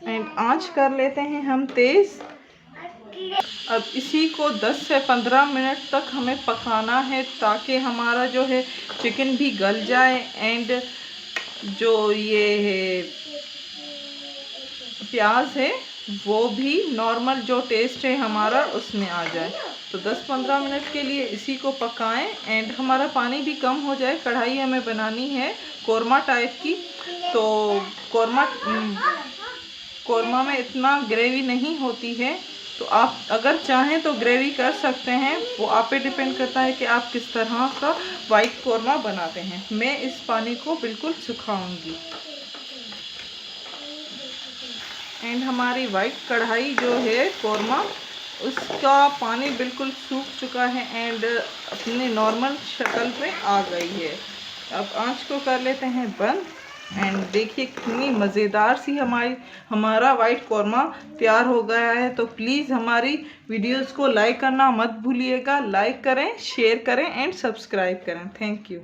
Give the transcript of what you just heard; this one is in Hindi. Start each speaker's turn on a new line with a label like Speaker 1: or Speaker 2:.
Speaker 1: एंड आंच कर लेते हैं हम तेज़। अब इसी को 10 से 15 मिनट तक हमें पकाना है ताकि हमारा जो है चिकन भी गल जाए एंड जो ये है प्याज है वो भी नॉर्मल जो टेस्ट है हमारा उसमें आ जाए। तो 10-15 मिनट के लिए इसी को पकाएं एंड हमारा पानी भी कम हो जाए। कढ़ाई हमें बनानी है कोरमा टाइप की, तो कोरमा में इतना ग्रेवी नहीं होती है, तो आप अगर चाहें तो ग्रेवी कर सकते हैं। वो आप पे डिपेंड करता है कि आप किस तरह का वाइट कोरमा बनाते हैं। मैं इस पानी को बिल्कुल सुखाऊंगी एंड हमारी वाइट कढ़ाई जो है कोरमा उसका पानी बिल्कुल सूख चुका है एंड अपने नॉर्मल शक्ल पे आ गई है। अब आंच को कर लेते हैं बंद एंड देखिए कितनी मज़ेदार सी हमारा वाइट कोरमा तैयार हो गया है। तो प्लीज़ हमारी वीडियोस को लाइक करना मत भूलिएगा। लाइक करें, शेयर करें एंड सब्सक्राइब करें। Thank you.